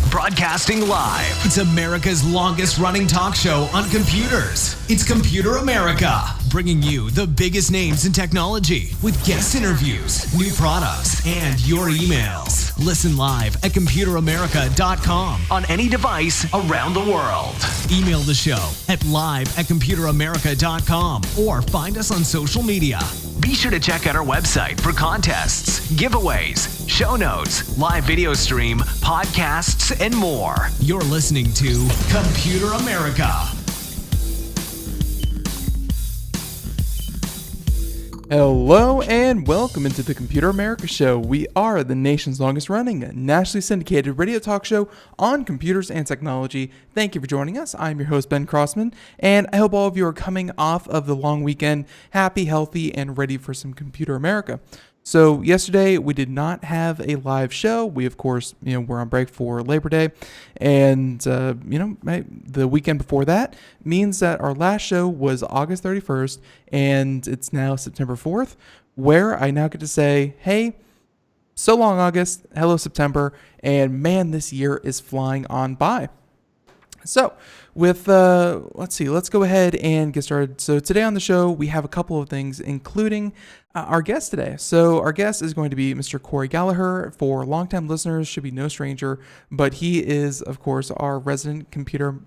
Broadcasting live, it's America's longest running talk show on computers. It's Computer America, bringing you the biggest names in technology with guest interviews, new products, and your emails. Listen live at computeramerica.com on any device around the world. Email the show at live@computeramerica.com or find us on social media. Be sure to check out our website for contests, giveaways, show notes, live video stream, podcasts, and more. You're listening to Computer America. Hello and welcome into the Computer America Show. We are the nation's longest running, nationally syndicated radio talk show on computers and technology. Thank you for joining us. I'm your host, Ben Crossman, and I hope all of you are coming off of the long weekend happy, healthy, and ready for some Computer America. So yesterday we did not have a live show. We, of course, we're on break for Labor Day, and the weekend before that means that our last show was August 31st, and it's now September 4th, where I now get to say, hey, so long August, hello September, and man, this year is flying on by. So with, let's go ahead and get started. So today on the show, we have a couple of things, including our guest today. So our guest is going to be Mr. Cory Galliher. For longtime listeners, should be no stranger, but he is, of course, our resident computer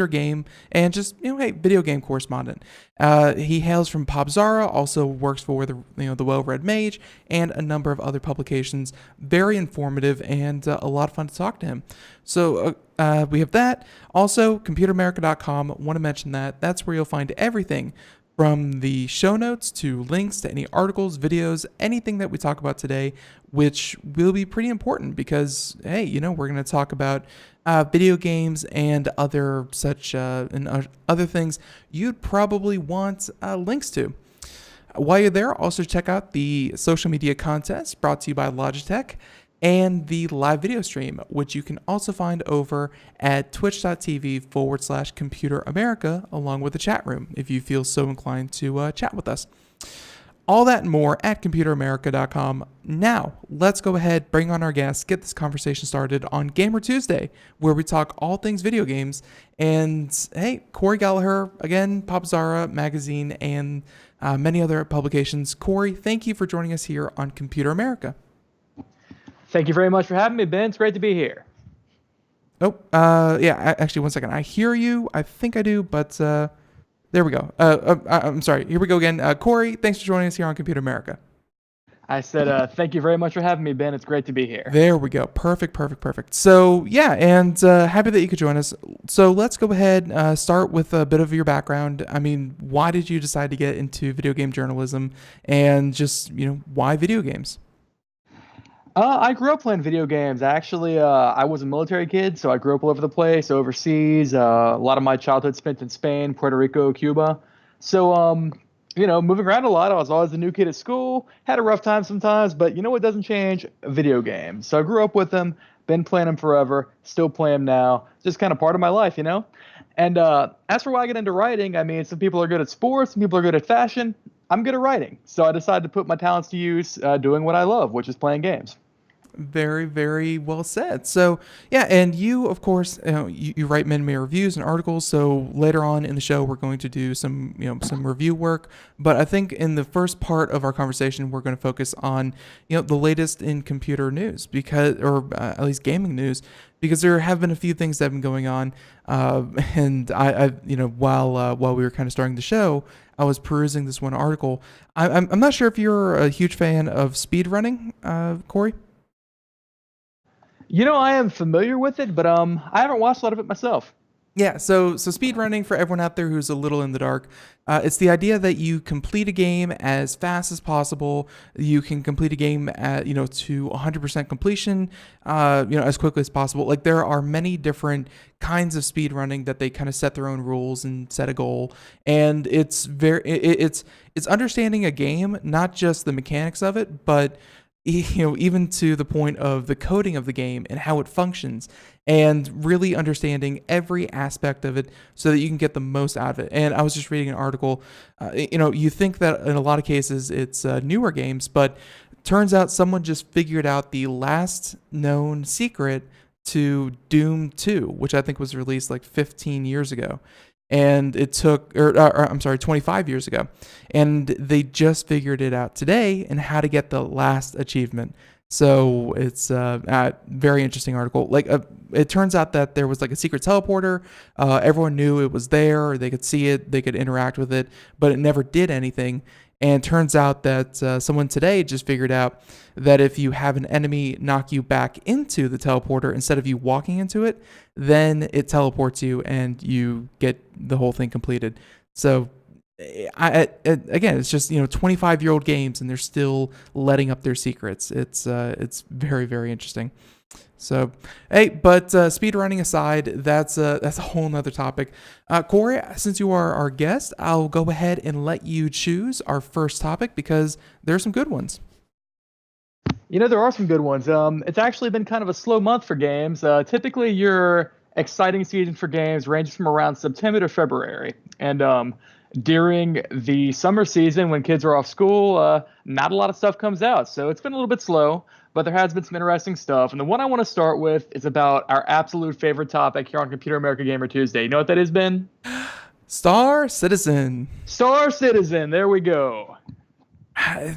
game and just, video game correspondent. He hails from Popzara, also works for the Well-Read Mage and a number of other publications. Very informative and a lot of fun to talk to him. So we have that. Also, computeramerica.com. Want to mention that. That's where you'll find everything from the show notes to links to any articles, videos, anything that we talk about today, which will be pretty important because, hey, we're going to talk about video games and other such and other things you'd probably want links to. While you're there, also check out the social media contest brought to you by Logitech and the live video stream, which you can also find over at twitch.tv/Computer America, along with the chat room, if you feel so inclined to chat with us. All that and more at computeramerica.com. Now, let's go ahead, bring on our guests, get this conversation started on Gamer Tuesday, where we talk all things video games. And hey, Cory Galliher, again, Popzara magazine, and many other publications. Cory, thank you for joining us here on Computer America. Thank you very much for having me, Ben. It's great to be here. Actually, one second. I hear you. I think I do, but there we go. I'm sorry. Here we go again. Cory, thanks for joining us here on Computer America. I said, thank you very much for having me, Ben. It's great to be here. There we go. Perfect. So, yeah, and happy that you could join us. So let's go ahead and start with a bit of your background. I mean, why did you decide to get into video game journalism and just, why video games? I grew up playing video games. Actually, I was a military kid, so I grew up all over the place, overseas. A lot of my childhood spent in Spain, Puerto Rico, Cuba. So, moving around a lot. I was always the new kid at school. Had a rough time sometimes, but what doesn't change? Video games. So I grew up with them, been playing them forever, still play them now. Just kind of part of my life, And as for why I get into writing, I mean, some people are good at sports, some people are good at fashion. I'm good at writing. So I decided to put my talents to use doing what I love, which is playing games. Very, very well said. So, yeah, and you, of course, you write many reviews and articles. So later on in the show, we're going to do some review work. But I think in the first part of our conversation, we're going to focus on, the latest in computer news or at least gaming news, because there have been a few things that have been going on. And while we were kind of starting the show, I was perusing this one article. I'm not sure if you're a huge fan of speedrunning, Cory. I am familiar with it, but I haven't watched a lot of it myself. Yeah, so speedrunning, for everyone out there who's a little in the dark, it's the idea that you complete a game as fast as possible. You can complete a game at, to 100% completion, as quickly as possible. Like, there are many different kinds of speedrunning that they kind of set their own rules and set a goal. And it's it's understanding a game, not just the mechanics of it, but even to the point of the coding of the game and how it functions, and really understanding every aspect of it so that you can get the most out of it. And I was just reading an article, you think that in a lot of cases it's newer games, but turns out someone just figured out the last known secret to Doom 2, which I think was released like 15 years ago. And it took, 25 years ago. And they just figured it out today and how to get the last achievement. So it's a very interesting article. Like, it turns out that there was like a secret teleporter. Everyone knew it was there. They could see it. They could interact with it, but it never did anything. And it turns out that someone today just figured out that if you have an enemy knock you back into the teleporter instead of you walking into it, then it teleports you and you get the whole thing completed. So again, it's just 25-year-old games and they're still letting up their secrets. It's very, very interesting. So, hey, but speedrunning aside, that's a whole nother topic. Cory, since you are our guest, I'll go ahead and let you choose our first topic because there are some good ones. There are some good ones. It's actually been kind of a slow month for games. Typically, your exciting season for games ranges from around September to February. And during the summer season, when kids are off school, not a lot of stuff comes out. So it's been a little bit slow, but there has been some interesting stuff. And the one I want to start with is about our absolute favorite topic here on Computer America Gamer Tuesday. You know what that has been? Star Citizen. Star Citizen. There we go.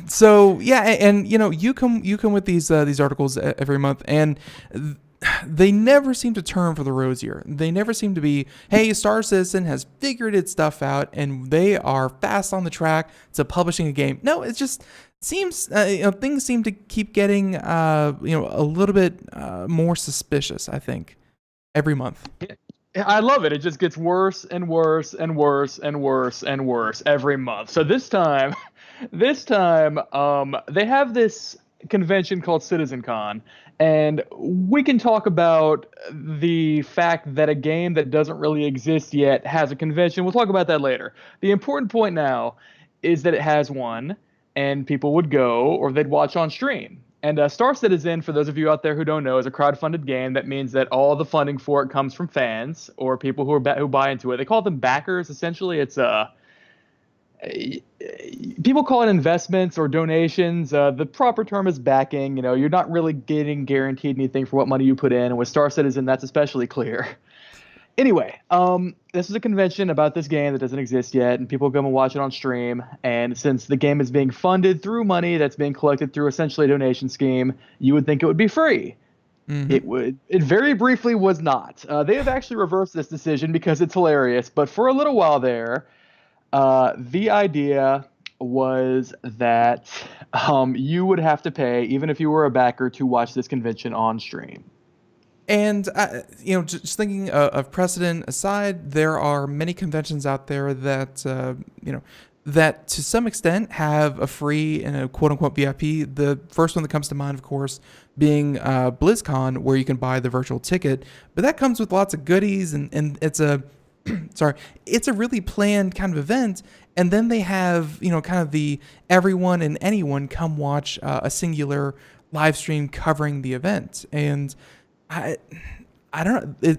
So yeah, and you come with these articles every month, and they never seem to turn for the rosier. They never seem to be, hey, Star Citizen has figured its stuff out, and they are fast on the track to publishing a game. No, it just seems things seem to keep getting a little bit more suspicious, I think, every month. I love it. It just gets worse and worse and worse and worse and worse every month. So this time, they have this convention called CitizenCon, and we can talk about the fact that a game that doesn't really exist yet has a convention. We'll talk about that later. The important point now is that it has one, and people would go or they'd watch on stream. And Star Citizen, for those of you out there who don't know, is a crowdfunded game. That means that all the funding for it comes from fans or people who buy into it. They call them backers. Essentially, it's people call it investments or donations. The proper term is backing. You're not really getting guaranteed anything for what money you put in. And with Star Citizen, that's especially clear. Anyway, this is a convention about this game that doesn't exist yet, and people come and watch it on stream. And since the game is being funded through money that's being collected through essentially a donation scheme, you would think it would be free. Mm-hmm. It very briefly was not. They have actually reversed this decision because it's hilarious. But for a little while there, the idea was that you would have to pay, even if you were a backer, to watch this convention on stream. And, just thinking of precedent aside, there are many conventions out there that, that to some extent have a free and a quote-unquote VIP. The first one that comes to mind, of course, being BlizzCon, where you can buy the virtual ticket. But that comes with lots of goodies, and it's a it's a really planned kind of event. And then they have, kind of the everyone and anyone come watch a singular live stream covering the event. And I don't know.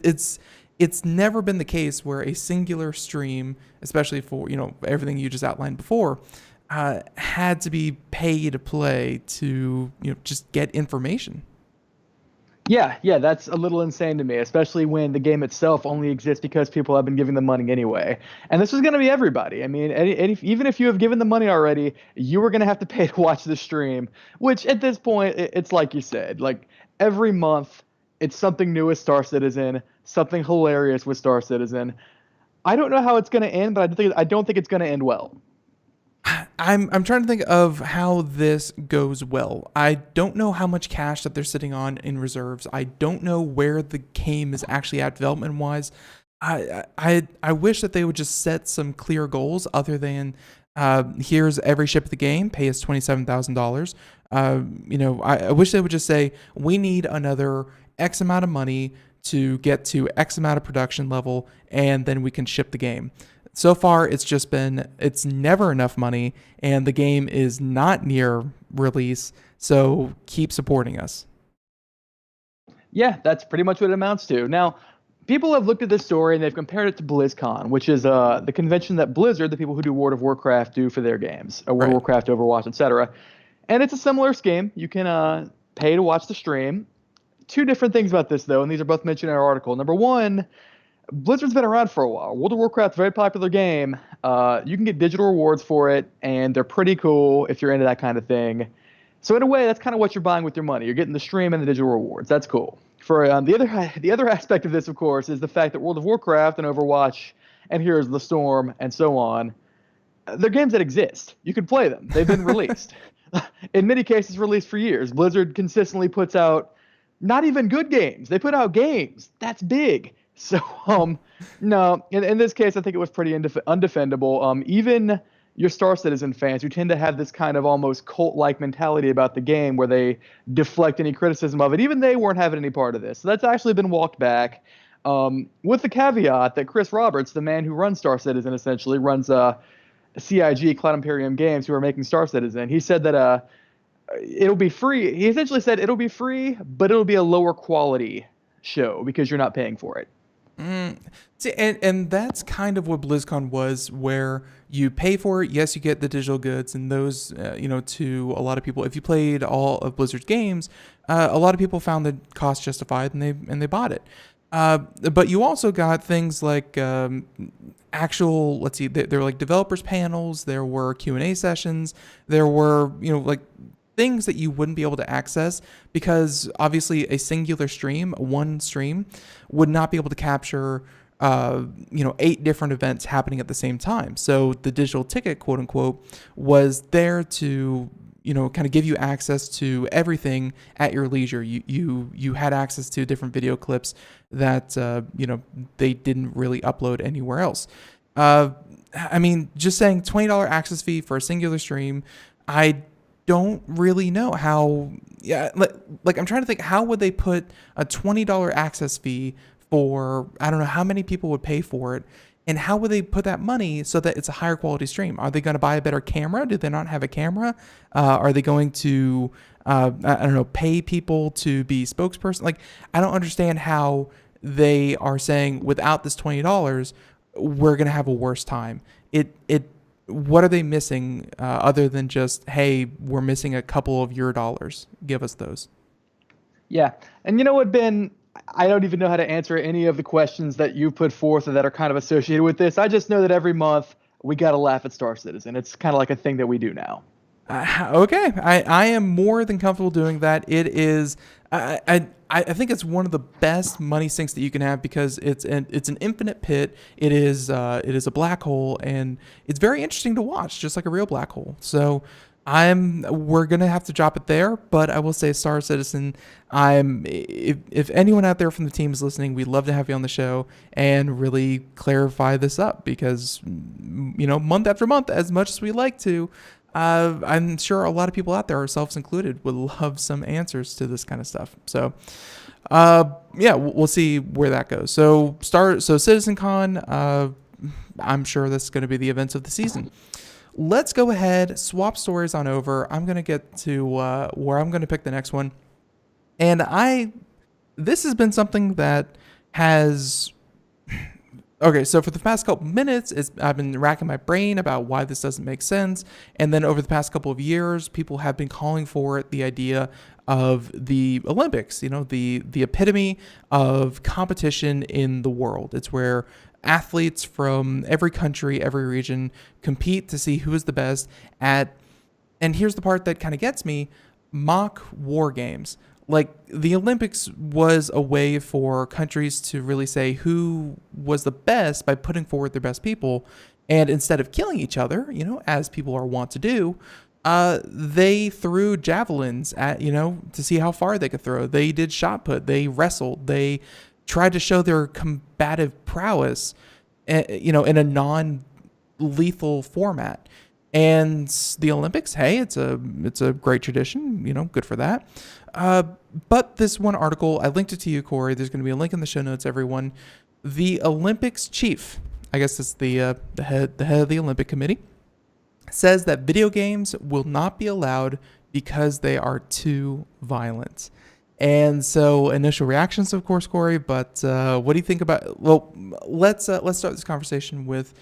It's never been the case where a singular stream, especially for everything you just outlined before, had to be pay to play to just get information. Yeah, that's a little insane to me, especially when the game itself only exists because people have been giving the money anyway. And this is going to be everybody. I mean, even if you have given the money already, you are going to have to pay to watch the stream, which at this point, it's like you said, like every month, it's something new with Star Citizen, something hilarious with Star Citizen. I don't know how it's going to end, but I don't think it's going to end well. I'm trying to think of how this goes well. I don't know how much cash that they're sitting on in reserves. I don't know where the game is actually at development wise. I wish that they would just set some clear goals other than here's every ship of the game, pay us $27,000. I wish they would just say we need another X amount of money to get to X amount of production level, and then we can ship the game. So far, it's never enough money, and the game is not near release, so keep supporting us. Yeah, that's pretty much what it amounts to. Now, people have looked at this story and they've compared it to BlizzCon, which is the convention that Blizzard, the people who do World of Warcraft, do for their games, World of Warcraft, Overwatch, etc. And it's a similar scheme. You can pay to watch the stream. Two different things about this, though, and these are both mentioned in our article. Number one, Blizzard's been around for a while. World of Warcraft's a very popular game. You can get digital rewards for it, and they're pretty cool if you're into that kind of thing. So in a way, that's kind of what you're buying with your money. You're getting the stream and the digital rewards. That's cool. For the other aspect of this, of course, is the fact that World of Warcraft and Overwatch and Heroes of the Storm and so on, they're games that exist. You can play them. They've been released. In many cases, released for years. Blizzard consistently puts out not even good games. They put out games. That's big. So, no, in this case, I think it was pretty undefendable. Even your Star Citizen fans who tend to have this kind of almost cult-like mentality about the game where they deflect any criticism of it, even they weren't having any part of this. So that's actually been walked back with the caveat that Chris Roberts, the man who runs Star Citizen, essentially runs CIG, Cloud Imperium Games, who are making Star Citizen. He said that it'll be free. He essentially said it'll be free, but it'll be a lower quality show because you're not paying for it. See, and that's kind of what BlizzCon was, where you pay for it. Yes, you get the digital goods, and those, to a lot of people, if you played all of Blizzard's games, a lot of people found the cost justified, and they bought it. But you also got things like actual, let's see, there were like developers panels, there were Q&A sessions, there were like things that you wouldn't be able to access because obviously a singular stream, one stream, would not be able to capture 8 different events happening at the same time. So the digital ticket, quote unquote, was there to kind of give you access to everything at your leisure. You had access to different video clips that they didn't really upload anywhere else. I mean, just saying $20 access fee for a singular stream, I don't really know how. Yeah, like I'm trying to think, how would they put a $20 access fee for, I don't know how many people would pay for it, and how would they put that money so that it's a higher quality stream? Are they going to buy a better camera? Do they not have a camera? Are they going to I don't know, pay people to be spokesperson? Like, I don't understand how they are saying without this $20 we're going to have a worse time. What are they missing other than just, hey, we're missing a couple of your dollars? Give us those. Yeah. And you know what, Ben? I don't even know how to answer any of the questions that you put forth or that are kind of associated with this. I just know that every month we got to laugh at Star Citizen. It's kind of like a thing that we do now. Okay. I am more than comfortable doing that. It is, I think it's one of the best money sinks that you can have because it's an infinite pit. It is a black hole, and it's very interesting to watch, just like a real black hole. So we're gonna have to drop it there, but I will say, Star Citizen, if anyone out there from the team is listening, we'd love to have you on the show and really clarify this up because month after month, as much as we like to, I'm sure a lot of people out there, ourselves included, would love some answers to this kind of stuff. So, we'll see where that goes. So CitizenCon, I'm sure that's going to be the events of the season. Let's go ahead, swap stories on over. I'm going to get to where I'm going to pick the next one. And this has been something that has Okay, so for the past couple minutes, I've been racking my brain about why this doesn't make sense. And then over the past couple of years, people have been calling for it, the idea of the Olympics, the epitome of competition in the world. It's where athletes from every country, every region compete to see who is the best at, and here's the part that kind of gets me, mock war games. Like, the Olympics was a way for countries to really say who was the best by putting forward their best people. And instead of killing each other, as people are wont to do, they threw javelins at, to see how far they could throw. They did shot put. They wrestled. They tried to show their combative prowess, in a non-lethal format. And the Olympics, hey, it's a great tradition, good for that. But this one article, I linked it to you, Cory. There's going to be a link in the show notes, everyone. The Olympics chief, I guess it's the head of the Olympic Committee, says that video games will not be allowed because they are too violent. And so, initial reactions, of course, Cory. But what do you think about? Well, let's start this conversation with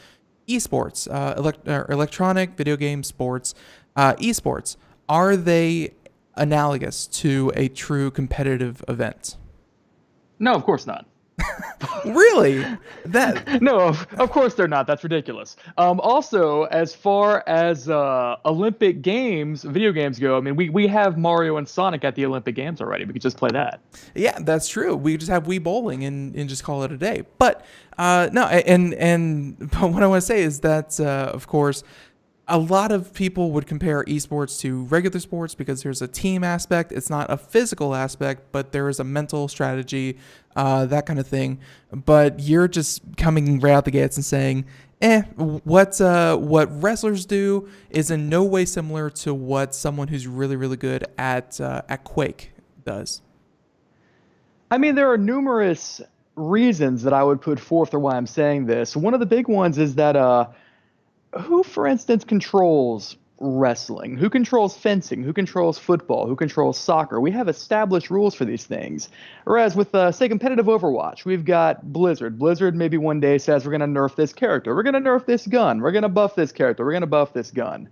esports, electronic video game sports. Esports, are they analogous to a true competitive event? No, of course not. Really? No, of course they're not. That's ridiculous. Also, as far as Olympic games, video games go, I mean, we have Mario and Sonic at the Olympic Games already. We could just play that. Yeah, that's true. We just have Wii Bowling and just call it a day. But no, but what I want to say is that, of course, a lot of people would compare esports to regular sports because there's a team aspect. It's not a physical aspect, but there is a mental strategy, that kind of thing. But you're just coming right out the gates and saying, what wrestlers do is in no way similar to what someone who's really, really good at Quake does. I mean, there are numerous reasons that I would put forth for why I'm saying this. One of the big ones is that who, for instance, controls wrestling? Who controls fencing? Who controls football? Who controls soccer? We have established rules for these things. Whereas with, say, competitive Overwatch, we've got Blizzard. Blizzard maybe one day says, we're going to nerf this character. We're going to nerf this gun. We're going to buff this character. We're going to buff this gun.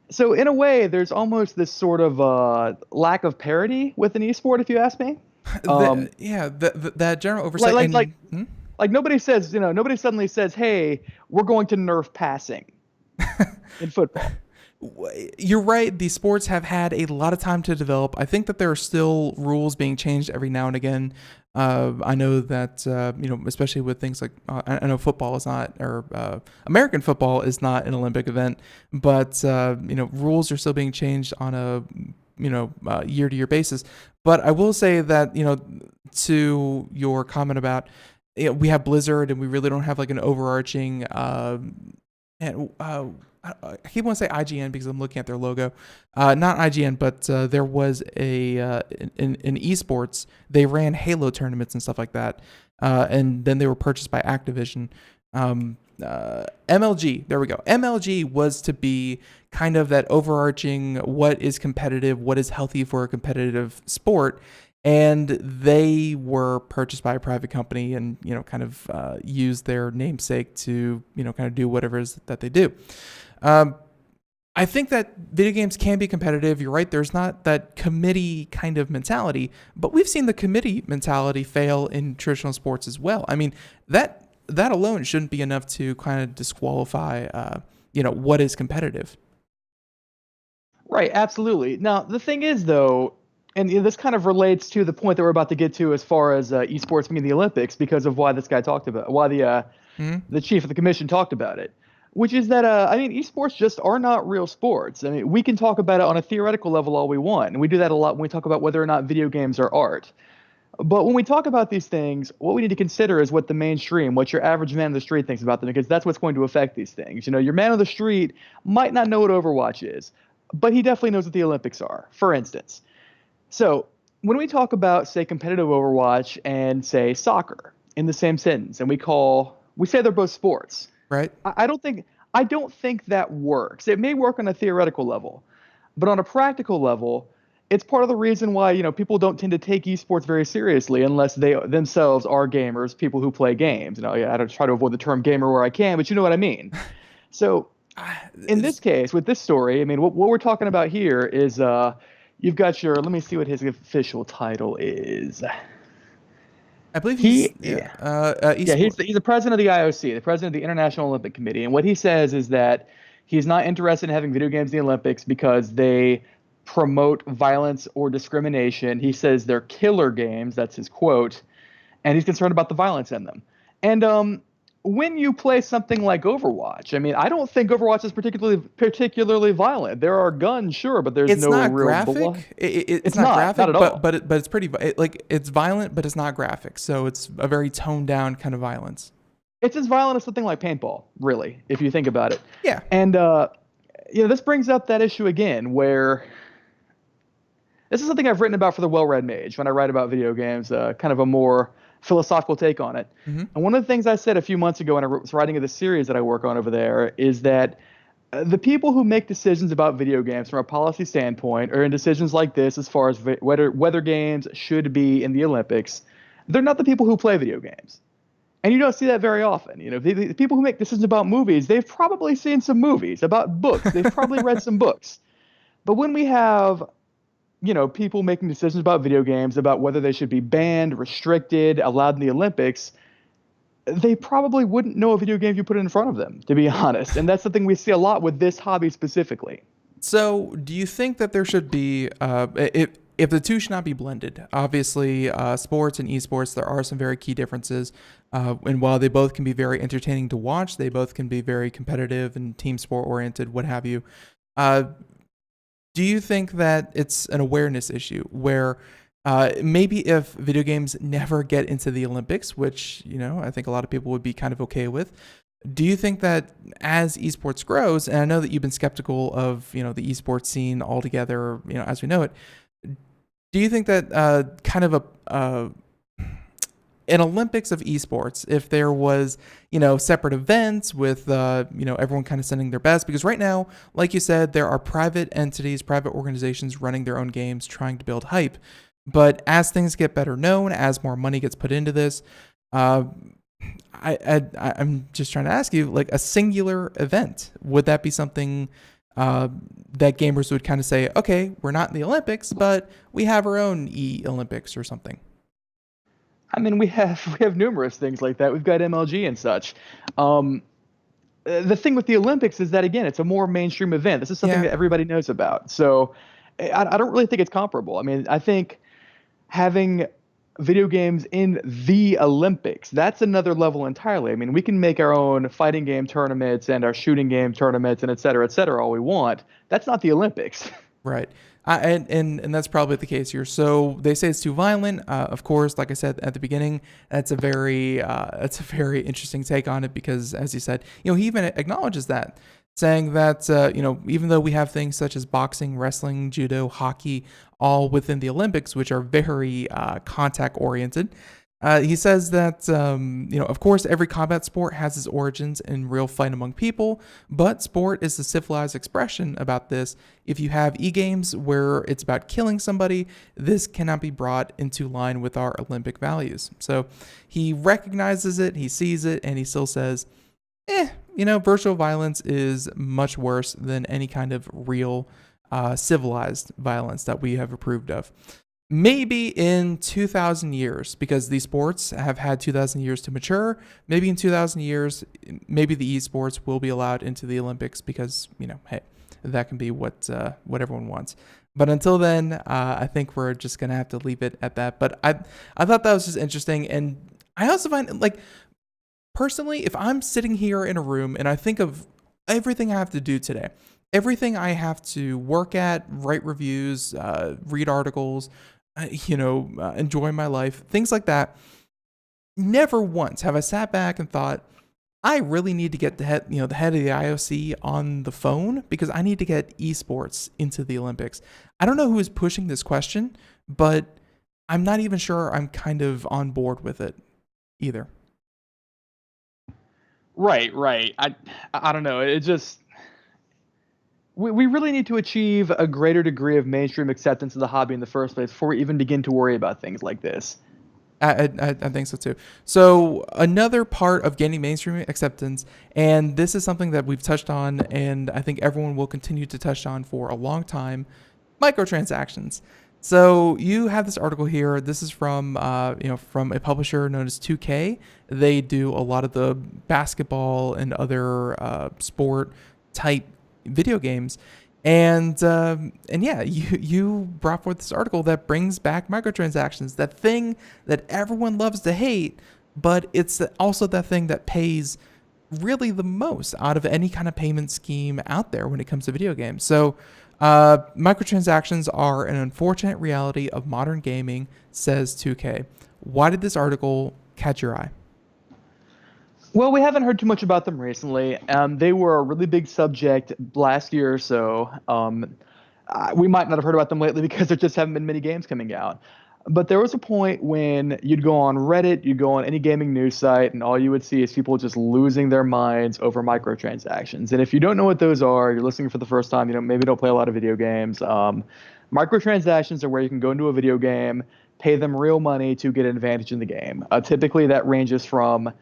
So in a way, there's almost this sort of lack of parity with an esport, if you ask me. That general oversight. Like nobody says, nobody suddenly says, hey, we're going to nerf passing in football. You're right. These sports have had a lot of time to develop. I think that there are still rules being changed every now and again. I know that, especially with things like, I know football is not, or American football is not an Olympic event, but, rules are still being changed on a, year-to-year basis. But I will say that, to your comment about, we have Blizzard and we really don't have like an overarching, I keep wanting to say IGN because I'm looking at their logo. Not IGN, but there was in esports, they ran Halo tournaments and stuff like that. And then they were purchased by Activision. MLG, there we go. MLG was to be kind of that overarching, what is competitive, what is healthy for a competitive sport. And they were purchased by a private company and, kind of use their namesake to, kind of do whatever it is that they do. I think that video games can be competitive. You're right. There's not that committee kind of mentality, but we've seen the committee mentality fail in traditional sports as well. I mean, that alone shouldn't be enough to kind of disqualify, what is competitive. Right. Absolutely. Now, the thing is, though, and this kind of relates to the point that we're about to get to as far as esports being the Olympics, because of why this guy talked about, why the chief of the commission talked about it, which is that, esports just are not real sports. I mean, we can talk about it on a theoretical level all we want, and we do that a lot when we talk about whether or not video games are art. But when we talk about these things, what we need to consider is what the mainstream, what your average man on the street thinks about them, because that's what's going to affect these things. Your man on the street might not know what Overwatch is, but he definitely knows what the Olympics are, for instance. So when we talk about, say, competitive Overwatch and, say, soccer in the same sentence, and we say they're both sports, right? I don't think that works. It may work on a theoretical level, but on a practical level, it's part of the reason why, people don't tend to take esports very seriously unless they themselves are gamers, people who play games. I don't try to avoid the term gamer where I can, but you know what I mean. So in this case, with this story, I mean, what we're talking about here is you've got let me see what his official title is. I believe He, he's the president of the IOC, the president of the International Olympic Committee. And what he says is that he's not interested in having video games in the Olympics because they promote violence or discrimination. He says they're killer games. That's his quote. And he's concerned about the violence in them. And when you play something like Overwatch, I mean, I don't think Overwatch is particularly violent. There are guns, sure, but there's no not real graphic. blood. It's not graphic, not at all. but it's pretty it's violent, but it's not graphic. So it's a very toned down kind of violence. It's as violent as something like paintball, really, if you think about it. Yeah. And this brings up that issue again, where this is something I've written about for the Well-Read Mage when I write about video games, kind of a more philosophical take on it. Mm-hmm. And one of the things I said a few months ago when I was writing of the series that I work on over there is that the people who make decisions about video games from a policy standpoint or in decisions like this as far as whether games should be in the Olympics, they're not the people who play video games. And you don't see that very often. The people who make decisions about movies, they've probably seen some movies. About books, they've probably read some books. But when we have people making decisions about video games, about whether they should be banned, restricted, allowed in the Olympics, they probably wouldn't know a video game if you put it in front of them, to be honest. And that's something we see a lot with this hobby specifically. So do you think that there should be, if the two should not be blended? Obviously, sports and esports, there are some very key differences. And while they both can be very entertaining to watch, they both can be very competitive and team sport oriented, what have you. Do you think that it's an awareness issue where maybe if video games never get into the Olympics, which, I think a lot of people would be kind of okay with, do you think that as esports grows, and I know that you've been skeptical of, the esports scene altogether, as we know it, do you think that kind of an Olympics of esports, if there was, separate events with, everyone kind of sending their best? Because right now, like you said, there are private entities, private organizations running their own games, trying to build hype. But as things get better known, as more money gets put into this, I'm just trying to ask you, like a singular event, would that be something that gamers would kind of say, okay, we're not in the Olympics, but we have our own Olympics or something? I mean, we have numerous things like that. We've got MLG and such. The thing with the Olympics is that, again, it's a more mainstream event. This is something that everybody knows about. So I don't really think it's comparable. I mean, I think having video games in the Olympics, that's another level entirely. I mean, we can make our own fighting game tournaments and our shooting game tournaments and et cetera, all we want. That's not the Olympics. Right. And that's probably the case here. So they say it's too violent. Of course, like I said at the beginning, that's a very interesting take on it because, as you said, he even acknowledges that, saying that even though we have things such as boxing, wrestling, judo, hockey, all within the Olympics, which are very contact oriented. He says that, of course, every combat sport has its origins in real fight among people, but sport is the civilized expression about this. If you have e-games where it's about killing somebody, this cannot be brought into line with our Olympic values. So he recognizes it, he sees it, and he still says, virtual violence is much worse than any kind of real civilized violence that we have approved of. Maybe in 2,000 years, because these sports have had 2,000 years to mature, maybe in 2,000 years, maybe the esports will be allowed into the Olympics because, hey, that can be what everyone wants. But until then, I think we're just going to have to leave it at that. But I thought that was just interesting. And I also find, personally, if I'm sitting here in a room and I think of everything I have to do today, everything I have to work at, write reviews, read articles, enjoy my life, things like that. Never once have I sat back and thought, I really need to get the head of the IOC on the phone because I need to get esports into the Olympics. I don't know who is pushing this question, but I'm not even sure I'm kind of on board with it either. Right. I don't know. It just, we really need to achieve a greater degree of mainstream acceptance of the hobby in the first place before we even begin to worry about things like this. I think so too. So another part of gaining mainstream acceptance, and this is something that we've touched on, and I think everyone will continue to touch on for a long time, microtransactions. So you have this article here. This is from from a publisher known as 2K. They do a lot of the basketball and other sport type video games. And yeah, you brought forth this article that brings back microtransactions, that thing that everyone loves to hate, but it's also that thing that pays really the most out of any kind of payment scheme out there when it comes to video games. So microtransactions are an unfortunate reality of modern gaming, says 2K. Why did this article catch your eye? Well, we haven't heard too much about them recently. They were a really big subject last year or so. We might not have heard about them lately because there just haven't been many games coming out. But there was a point when you'd go on Reddit, you'd go on any gaming news site, and all you would see is people just losing their minds over microtransactions. And if you don't know what those are, you're listening for the first time, maybe don't play a lot of video games. Microtransactions are where you can go into a video game, pay them real money to get an advantage in the game. Typically, that ranges from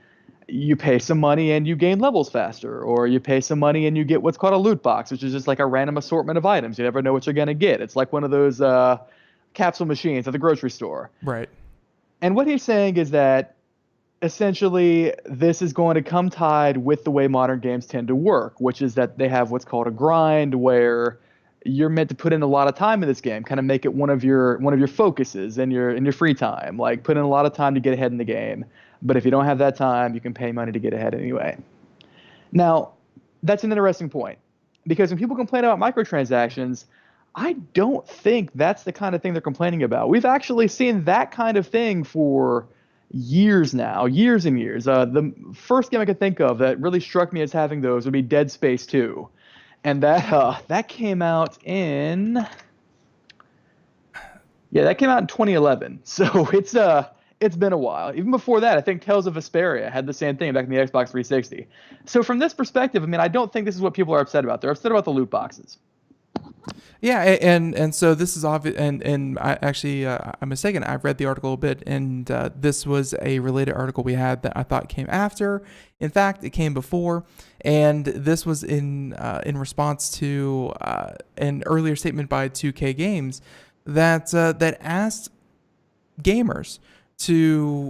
you pay some money and you gain levels faster, or you pay some money and you get what's called a loot box, which is just like a random assortment of items. You never know what you're going to get. It's like one of those capsule machines at the grocery store. Right. And what he's saying is that essentially this is going to come tied with the way modern games tend to work, which is that they have what's called a grind, where you're meant to put in a lot of time in this game, kind of make it one of your focuses in your free time, like put in a lot of time to get ahead in the game. But if you don't have that time, you can pay money to get ahead anyway. Now, that's an interesting point, because when people complain about microtransactions, I don't think that's the kind of thing they're complaining about. We've actually seen that kind of thing for years now, years and years. The first game I could think of that really struck me as having those would be Dead Space 2. And that came out in 2011. So it's been a while. Even before that, I think Tales of Vesperia had the same thing back in the Xbox 360. So from this perspective, I don't think this is what people are upset about. They're upset about the loot boxes. Yeah, and so this is obvious, and I actually, I'm mistaken. I've read the article a bit, and this was a related article we had that I thought came after. In fact, it came before, and this was in response to an earlier statement by 2K Games that asked gamers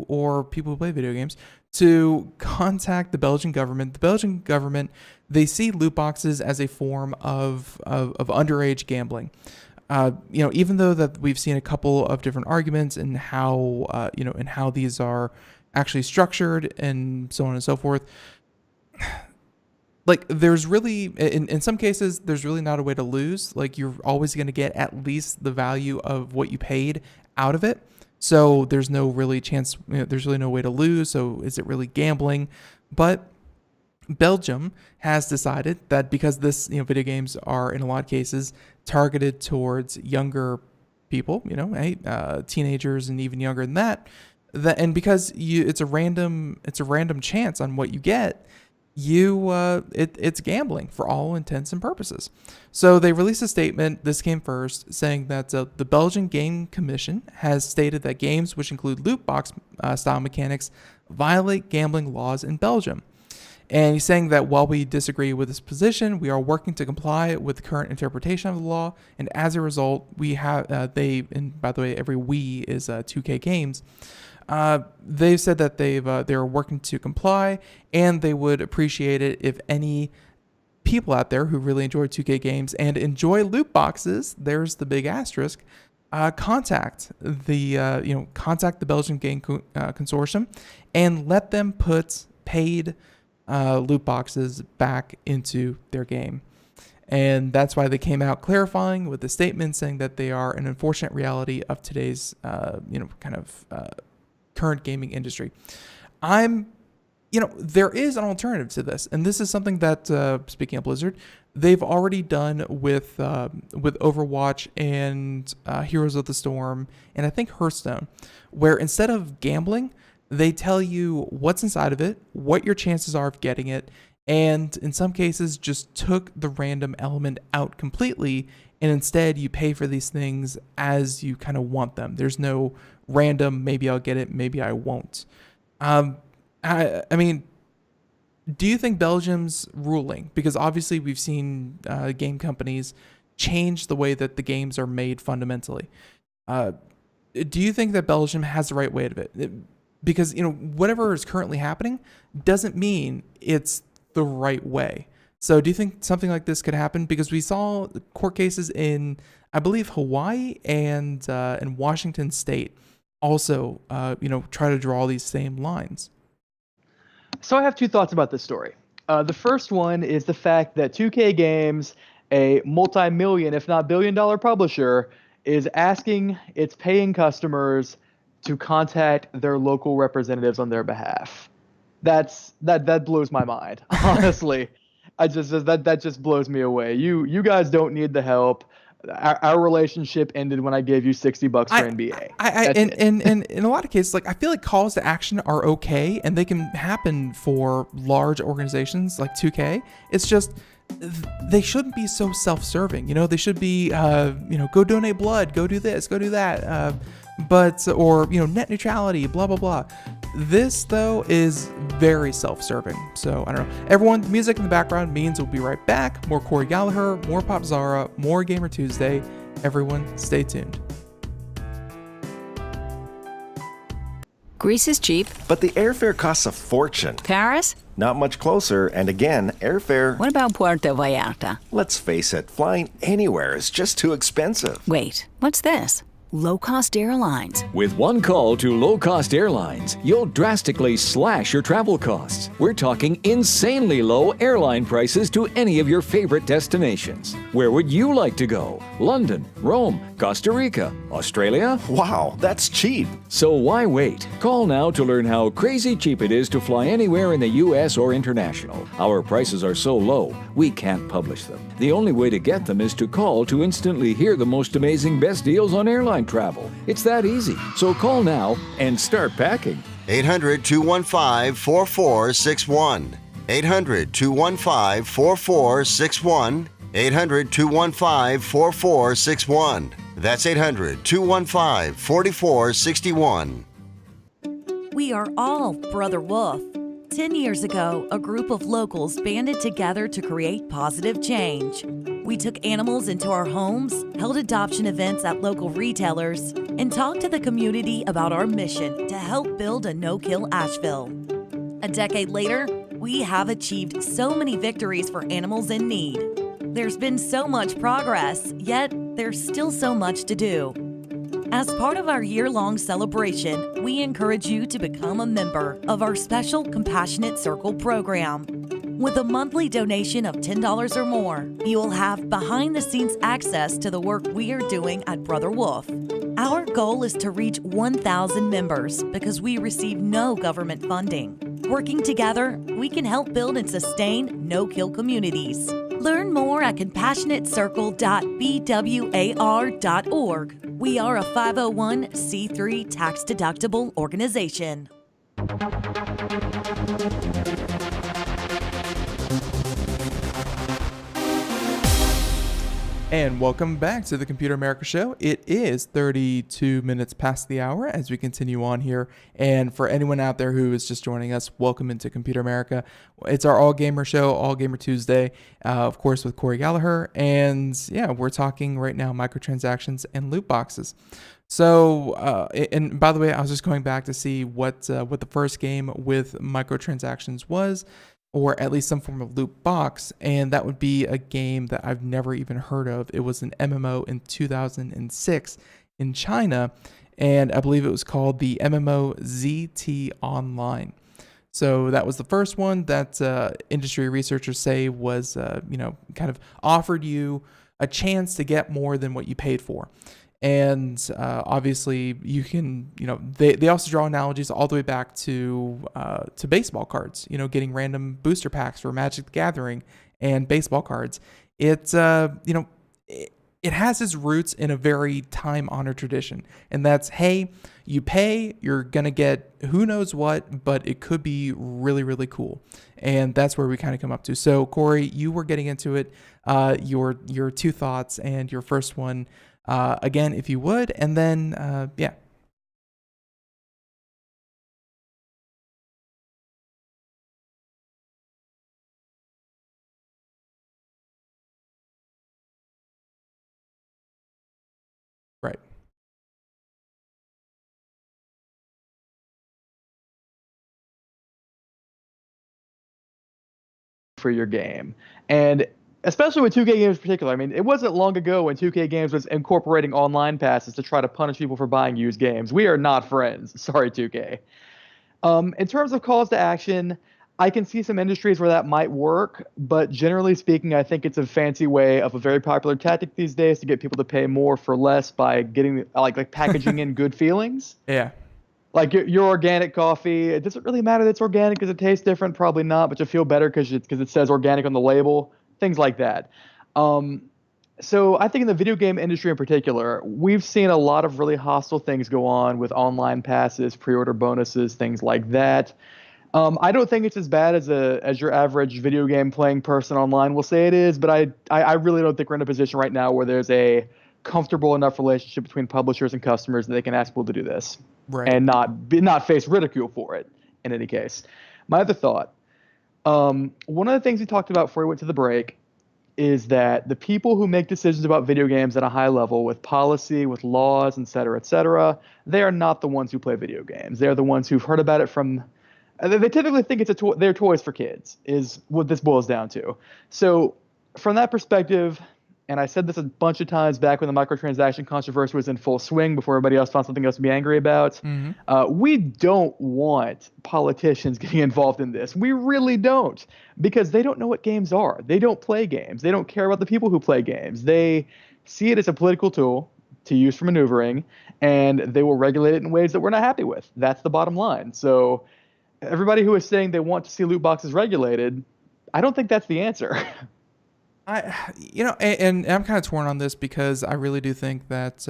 or people who play video games to contact the Belgian government. The Belgian government, they see loot boxes as a form of underage gambling. Even though that we've seen a couple of different arguments in how these are actually structured and so on and so forth. Like, there's really, in some cases, there's really not a way to lose. Like, you're always going to get at least the value of what you paid out of it. So there's no really chance, there's really no way to lose. So is it really gambling? But Belgium has decided that because video games are in a lot of cases targeted towards younger people, teenagers and even younger than that, and because it's a random chance on what you get, it's gambling for all intents and purposes. So they released a statement, this came first, saying that the Belgian Game Commission has stated that games which include loot box style mechanics violate gambling laws in Belgium. And he's saying that while we disagree with this position, we are working to comply with the current interpretation of the law. And as a result, we have and by the way, every we is 2K Games. They've said that they're working to comply, and they would appreciate it if any people out there who really enjoy 2K Games and enjoy loot boxes, there's the big asterisk, contact the Belgian Game Consortium and let them put paid loot boxes back into their game. And that's why they came out clarifying with the statement saying that they are an unfortunate reality of today's current gaming industry. There is an alternative to this, and this is something that, speaking of Blizzard, they've already done with Overwatch and Heroes of the Storm, and I think Hearthstone, where instead of gambling, they tell you what's inside of it, what your chances are of getting it, and in some cases just took the random element out completely, and instead you pay for these things as you kind of want them. There's no random, maybe I'll get it, maybe I won't. I mean, do you think Belgium's ruling, because obviously we've seen game companies change the way that the games are made fundamentally, do you think that Belgium has the right way of it? Because, whatever is currently happening doesn't mean it's the right way. So do you think something like this could happen? Because we saw court cases in, I believe, Hawaii and in Washington State also, try to draw these same lines. So I have two thoughts about this story. The first one is the fact that 2K Games, a multi-million, if not billion-dollar publisher, is asking its paying customers to contact their local representatives on their behalf. That blows my mind, honestly. That just blows me away. You guys don't need the help. Our relationship ended when I gave you $60 for NBA. And in a lot of cases, I feel like calls to action are okay, and they can happen for large organizations like 2K. It's just they shouldn't be so self-serving. They should be, go donate blood, go do this, go do that, or net neutrality, blah blah blah. This though is very self-serving. So I don't know. Everyone, music in the background means we'll be right back. More Cory Galliher, more Popzara, more Gamer Tuesday. Everyone, stay tuned. Greece is cheap. But the airfare costs a fortune. Paris? Not much closer, and again, airfare... What about Puerto Vallarta? Let's face it, flying anywhere is just too expensive. Wait, what's this? Low-cost airlines. With one call to low-cost airlines, you'll drastically slash your travel costs. We're talking insanely low airline prices to any of your favorite destinations. Where would you like to go? London, Rome, Costa Rica, Australia? Wow, that's cheap. So why wait? Call now to learn how crazy cheap it is to fly anywhere in the U.S. or international. Our prices are so low, we can't publish them. The only way to get them is to call to instantly hear the most amazing best deals on airline travel. It's that easy. So call now and start packing. 800-215-4461. 800-215-4461. 800-215-4461. That's 800-215-4461. We are all Brother Wolf. 10 years ago, a group of locals banded together to create positive change. We took animals into our homes, held adoption events at local retailers, and talked to the community about our mission to help build a no-kill Asheville. A decade later, we have achieved so many victories for animals in need. There's been so much progress, yet there's still so much to do. As part of our year-long celebration, we encourage you to become a member of our special Compassionate Circle program. With a monthly donation of $10 or more, you will have behind-the-scenes access to the work we are doing at Brother Wolf. Our goal is to reach 1,000 members because we receive no government funding. Working together, we can help build and sustain no-kill communities. Learn more at compassionatecircle.bwar.org. We are a 501c3 tax-deductible organization. And welcome back to the Computer America Show. It is 32 minutes past the hour as we continue on here. And for anyone out there who is just joining us, welcome into Computer America. It's our All Gamer Show, All Gamer Tuesday, of course, with Cory Galliher. And yeah, we're talking right now microtransactions and loot boxes. So, and by the way, I was just going back to see what the first game with microtransactions was, or at least some form of loot box, and that would be a game that I've never even heard of. It was an MMO in 2006 in China, and I believe it was called the MMO ZT Online. So that was the first one that industry researchers say was, kind of offered you a chance to get more than what you paid for. And obviously, you can, they also draw analogies all the way back to baseball cards. Getting random booster packs for Magic the Gathering and baseball cards. It's it has its roots in a very time-honored tradition, and that's, hey, you pay, you're gonna get who knows what, but it could be really, really cool, and that's where we kind of come up to. So, Cory, you were getting into it, your two thoughts and your first one, again, if you would, and then yeah. Right. For your game. And especially with 2K games in particular, I mean, it wasn't long ago when 2K games was incorporating online passes to try to punish people for buying used games. We are not friends. Sorry, 2K. In terms of calls to action, I can see some industries where that might work, but generally speaking, I think it's a fancy way of a very popular tactic these days to get people to pay more for less by getting like packaging in good feelings. Yeah. Like your organic coffee, it doesn't really matter that it's organic because it tastes different, probably not, but you feel better because it says organic on the label, things like that. So I think in the video game industry in particular, we've seen a lot of really hostile things go on with online passes, pre-order bonuses, things like that. I don't think it's as bad as your average video game playing person online will say it is, but I really don't think we're in a position right now where there's a comfortable enough relationship between publishers and customers that they can ask people to do this. Right. And not face ridicule for it in any case. My other thought, one of the things we talked about before we went to the break is that the people who make decisions about video games at a high level with policy, with laws, et cetera, they are not the ones who play video games. They're the ones who've heard about it from – they typically think they're toys for kids is what this boils down to. So from that perspective – and I said this a bunch of times back when the microtransaction controversy was in full swing before everybody else found something else to be angry about. Mm-hmm. We don't want politicians getting involved in this. We really don't, because they don't know what games are. They don't play games. They don't care about the people who play games. They see it as a political tool to use for maneuvering, and they will regulate it in ways that we're not happy with. That's the bottom line. So everybody who is saying they want to see loot boxes regulated, I don't think that's the answer. And I'm kind of torn on this because I really do think that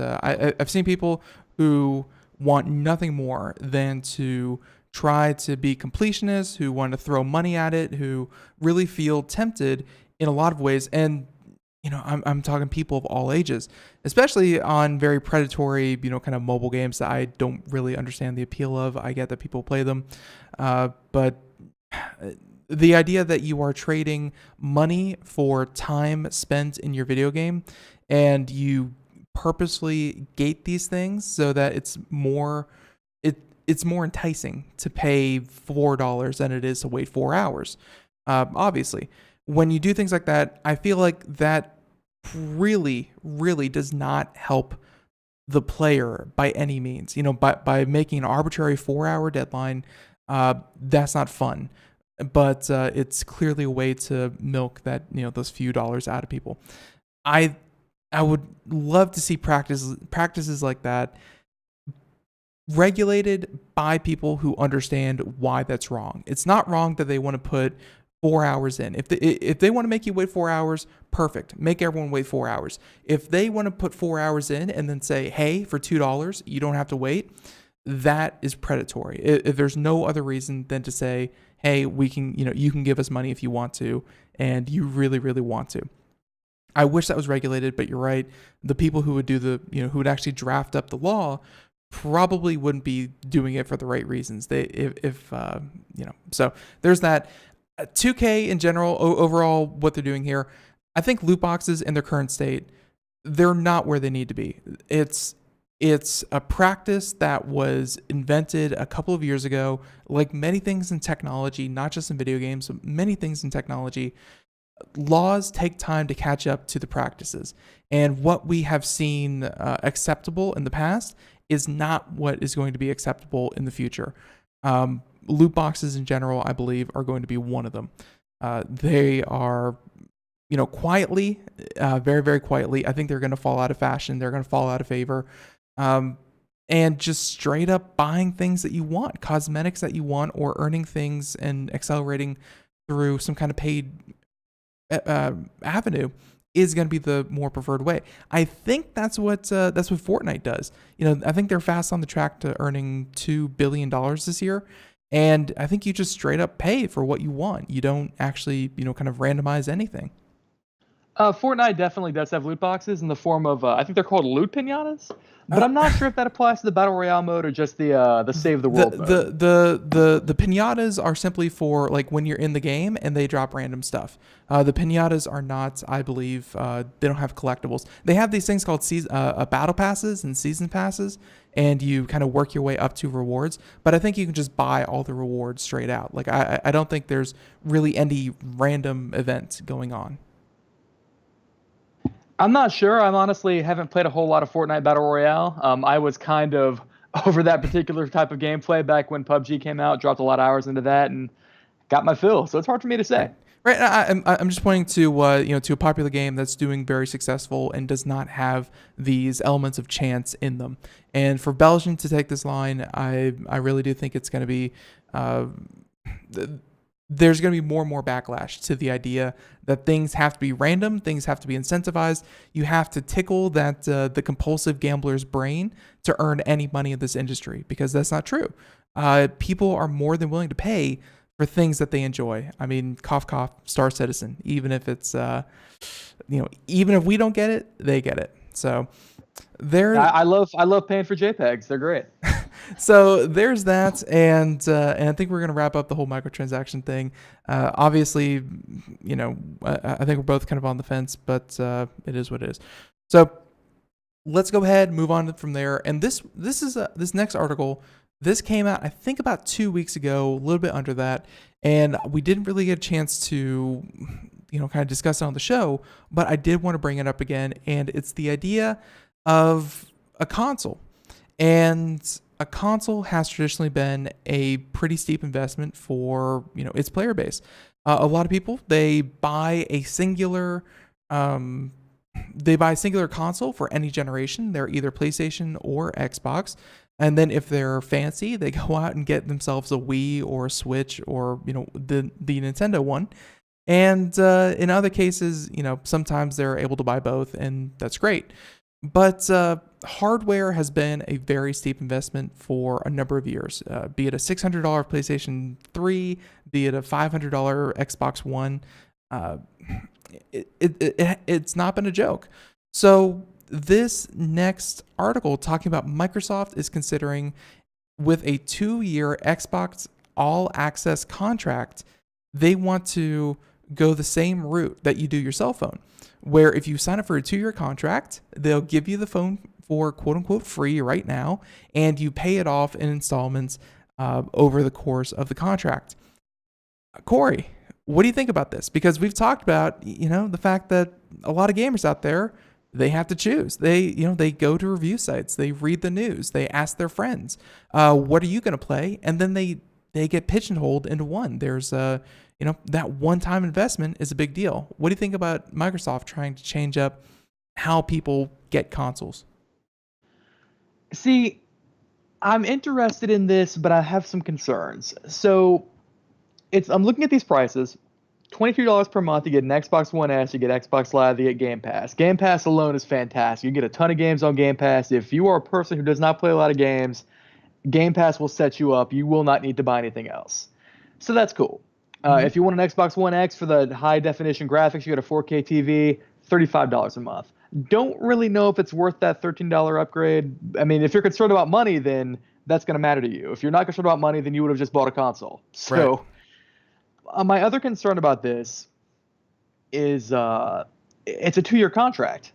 I've seen people who want nothing more than to try to be completionists, who want to throw money at it, who really feel tempted in a lot of ways. And, I'm talking people of all ages, especially on very predatory, kind of mobile games that I don't really understand the appeal of. I get that people play them, but the idea that you are trading money for time spent in your video game and you purposely gate these things so that it's more enticing to pay $4 than it is to wait 4 hours. Obviously, when you do things like that, I feel like that really, really does not help the player by any means. By making an arbitrary 4-hour deadline, that's not fun. But it's clearly a way to milk that those few dollars out of people. I would love to see practices like that regulated by people who understand why that's wrong. It's not wrong that they want to put 4 hours in. If they want to make you wait 4 hours, perfect. Make everyone wait 4 hours. If they want to put 4 hours in and then say, hey, for $2 you don't have to wait, that is predatory. If there's no other reason than to say, hey, we can, you can give us money if you want to, and you really, really want to. I wish that was regulated, but you're right. The people who would do who would actually draft up the law probably wouldn't be doing it for the right reasons. So there's that. 2K in general, overall, what they're doing here, I think loot boxes in their current state, they're not where they need to be. It's a practice that was invented a couple of years ago. Like many things in technology, not just in video games, but many things in technology, laws take time to catch up to the practices. And what we have seen acceptable in the past is not what is going to be acceptable in the future. Loot boxes in general, I believe, are going to be one of them. They are, quietly, very, very quietly, I think they're going to fall out of fashion. They're going to fall out of favor. And just straight up buying things that you want, cosmetics that you want, or earning things and accelerating through some kind of paid avenue is going to be the more preferred way. I think that's what Fortnite does. I think they're fast on the track to earning $2 billion this year. And I think you just straight up pay for what you want. You don't actually, kind of randomize anything. Fortnite definitely does have loot boxes in the form of, I think they're called loot pinatas, but I'm not sure if that applies to the Battle Royale mode or just the Save the World mode. The pinatas are simply for like when you're in the game and they drop random stuff. The pinatas are not, I believe, they don't have collectibles. They have these things called battle passes and season passes, and you kind of work your way up to rewards. But I think you can just buy all the rewards straight out. Like I don't think there's really any random event going on. I'm not sure. I honestly haven't played a whole lot of Fortnite Battle Royale. I was kind of over that particular type of gameplay back when PUBG came out, dropped a lot of hours into that, and got my fill. So it's hard for me to say. Right. I'm just pointing to to a popular game that's doing very successful and does not have these elements of chance in them. And for Belgium to take this line, I really do think it's going to be there's going to be more and more backlash to the idea that things have to be random, things have to be incentivized. You have to tickle that the compulsive gambler's brain to earn any money in this industry, because that's not true. People are more than willing to pay for things that they enjoy. I mean, cough, cough, Star Citizen. Even if it's, even if we don't get it, they get it. So I love paying for JPEGs. They're great. So there's that, and I think we're gonna wrap up the whole microtransaction thing. Obviously, I think we're both kind of on the fence, but it is what it is. So let's go ahead, move on from there. And this next article, this came out I think about 2 weeks ago, a little bit under that, and we didn't really get a chance to kind of discuss it on the show, but I did want to bring it up again, and it's the idea of a console. And a console has traditionally been a pretty steep investment for its player base. A lot of people, they buy a singular console for any generation. They're either PlayStation or Xbox, and then if they're fancy, they go out and get themselves a Wii or a Switch or the Nintendo one. And in other cases, sometimes they're able to buy both, and that's great. But hardware has been a very steep investment for a number of years, be it a $600 PlayStation 3, be it a $500 Xbox One. It's not been a joke. So this next article talking about Microsoft is considering, with a 2-year Xbox All Access contract, they want to go the same route that you do your cell phone, where if you sign up for a 2-year contract, they'll give you the phone for quote unquote free right now, and you pay it off in installments over the course of the contract. Cory, what do you think about this? Because we've talked about, the fact that a lot of gamers out there, they have to choose. They go to review sites, they read the news, they ask their friends, what are you going to play? And then they get pigeonholed into one. There's that one-time investment is a big deal. What do you think about Microsoft trying to change up how people get consoles? See, I'm interested in this, but I have some concerns. So I'm looking at these prices. $23 per month, you get an Xbox One S, you get Xbox Live, you get Game Pass. Game Pass alone is fantastic. You get a ton of games on Game Pass. If you are a person who does not play a lot of games, Game Pass will set you up. You will not need to buy anything else. So that's cool. If you want an Xbox One X for the high-definition graphics, you get a 4K TV, $35 a month. Don't really know if it's worth that $13 upgrade. I mean, if you're concerned about money, then that's going to matter to you. If you're not concerned about money, then you would have just bought a console. So my other concern about this is it's a 2-year contract.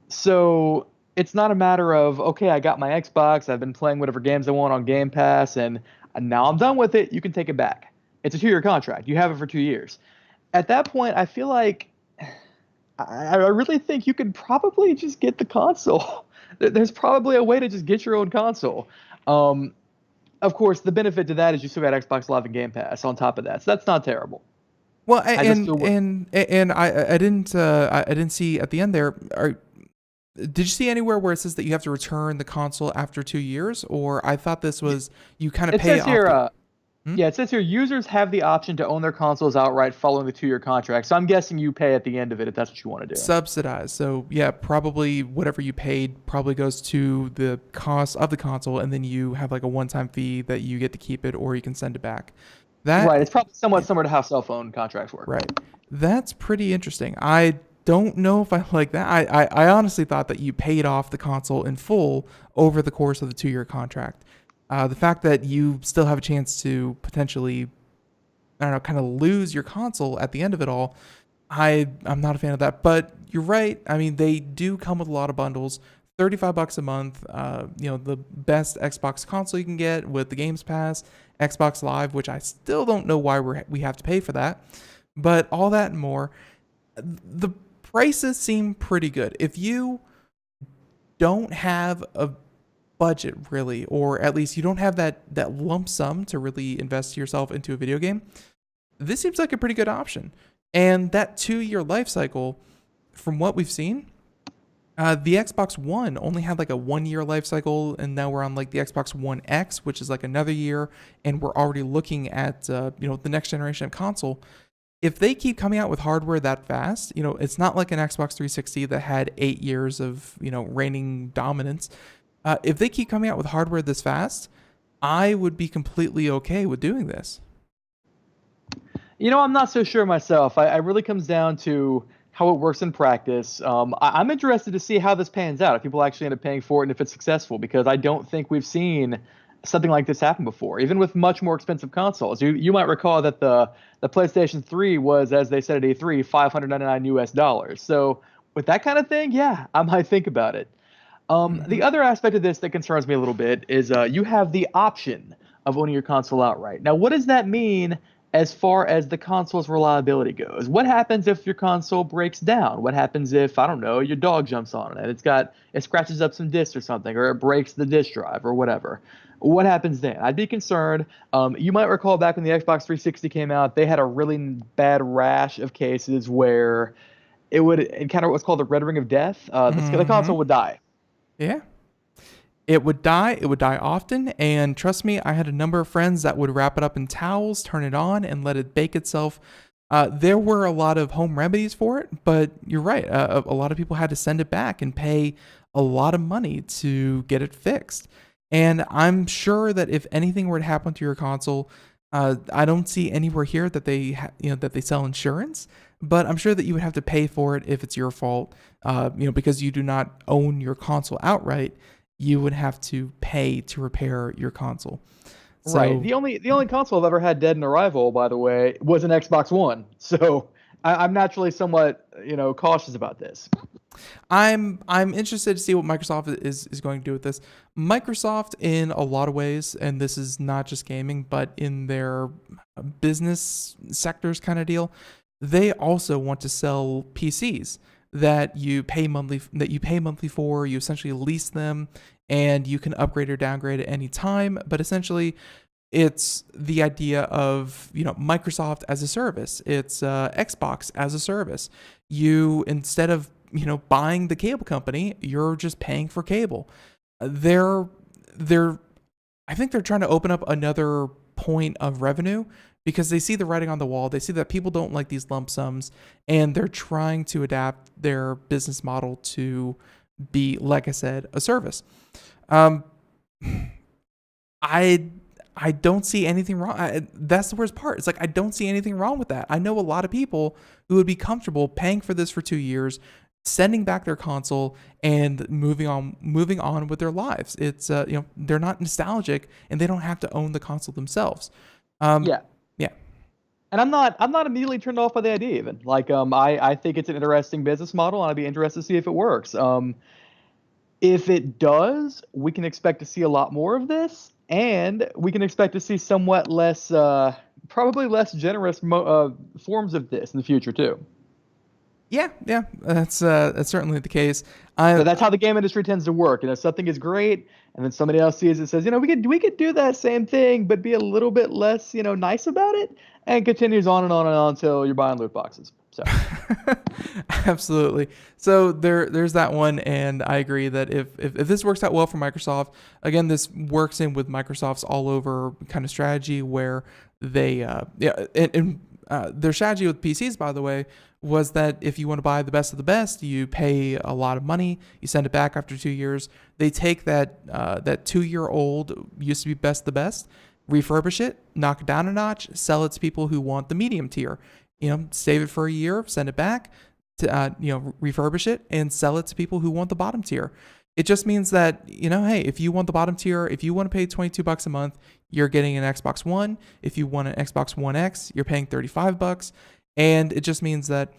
So it's not a matter of, okay, I got my Xbox, I've been playing whatever games I want on Game Pass, and now I'm done with it, you can take it back. It's a 2-year contract. You have it for 2 years. At that point, I feel like I really think you could probably just get the console. There's probably a way to just get your own console. Of course, the benefit to that is you still got Xbox Live and Game Pass on top of that, so that's not terrible. Well, I didn't see at the end there. Did you see anywhere where it says that you have to return the console after 2 years, or I thought this was you kind of pay off? Yeah, it says here users have the option to own their consoles outright following the 2-year contract. So I'm guessing you pay at the end of it if that's what you want to do. Subsidized. So yeah, probably whatever you paid probably goes to the cost of the console, and then you have like a one-time fee that you get to keep it or you can send it back. Right. It's probably somewhat similar to how cell phone contracts work. Right. That's pretty interesting. I don't know if I like that. I honestly thought that you paid off the console in full over the course of the 2-year contract. The fact that you still have a chance to potentially, I don't know, kind of lose your console at the end of it all, I'm not a fan of that. But you're right. I mean, they do come with a lot of bundles. $35 a month. The best Xbox console you can get with the Games Pass, Xbox Live, which I still don't know why we have to pay for that. But all that and more. The prices seem pretty good. If you don't have a budget really, or at least you don't have that lump sum to really invest yourself into a video game, this seems like a pretty good option. And that 2-year life cycle, from what we've seen, the Xbox One only had like a 1-year life cycle, and now we're on like the Xbox One X, which is like another year, and we're already looking at the next generation of console. If they keep coming out with hardware that fast, it's not like an Xbox 360 that had 8 years of reigning dominance. If they keep coming out with hardware this fast, I would be completely okay with doing this. I'm not so sure myself. I really comes down to how it works in practice. I'm interested to see how this pans out, if people actually end up paying for it and if it's successful, because I don't think we've seen something like this happen before, even with much more expensive consoles. You might recall that the PlayStation 3 was, as they said at E3, $599. So with that kind of thing, yeah, I might think about it. The other aspect of this that concerns me a little bit is you have the option of owning your console outright. Now, what does that mean as far as the console's reliability goes? What happens if your console breaks down? What happens if, I don't know, your dog jumps on it and it scratches up some discs or something, or it breaks the disk drive or whatever? What happens then? I'd be concerned. You might recall back when the Xbox 360 came out, they had a really bad rash of cases where it would encounter what's called the red ring of death. The console would die. Yeah. It would die. It would die often. And trust me, I had a number of friends that would wrap it up in towels, turn it on, and let it bake itself. There were a lot of home remedies for it, but you're right. A lot of people had to send it back and pay a lot of money to get it fixed. And I'm sure that if anything were to happen to your console, I don't see anywhere here that they that they sell insurance, but I'm sure that you would have to pay for it if it's your fault. Because you do not own your console outright, you would have to pay to repair your console. So, right. The only console I've ever had dead in arrival, by the way, was an Xbox One. So I'm naturally somewhat cautious about this. I'm interested to see what Microsoft is going to do with this. Microsoft, in a lot of ways, and this is not just gaming, but in their business sectors kind of deal, they also want to sell PCs that you pay monthly for. You essentially lease them, and you can upgrade or downgrade at any time. But essentially, it's the idea of Microsoft as a service. It's Xbox as a service. You, instead of buying the cable company, you're just paying for cable. I think they're trying to open up another point of revenue because they see the writing on the wall. They see that people don't like these lump sums, and they're trying to adapt their business model to be, like I said, a service. I don't see anything wrong. That's the worst part. It's like, I don't see anything wrong with that. I know a lot of people who would be comfortable paying for this for 2 years, sending back their console, and moving on with their lives. It's they're not nostalgic, and they don't have to own the console themselves. Yeah. And I'm not immediately turned off by the idea even. I think it's an interesting business model, and I'd be interested to see if it works. If it does, we can expect to see a lot more of this, and we can expect to see somewhat less, probably less generous forms of this in the future too. Yeah, that's certainly the case. So that's how the game industry tends to work. Something is great, and then somebody else sees it and says, we could do that same thing, but be a little bit less, nice about it, and continues on and on and on until you're buying loot boxes. So absolutely. So there's that one, and I agree that if this works out well for Microsoft, again, this works in with Microsoft's all over kind of strategy where they their strategy with PCs, by the way, was that if you want to buy the best of the best, you pay a lot of money, you send it back after 2 years. They take that 2-year-old used to be best of the best, refurbish it, knock it down a notch, sell it to people who want the medium tier. Save it for a year, send it back, to refurbish it and sell it to people who want the bottom tier. It just means that, hey, if you want the bottom tier, if you want to pay $22 a month, you're getting an Xbox One. If you want an Xbox One X, you're paying $35. And it just means that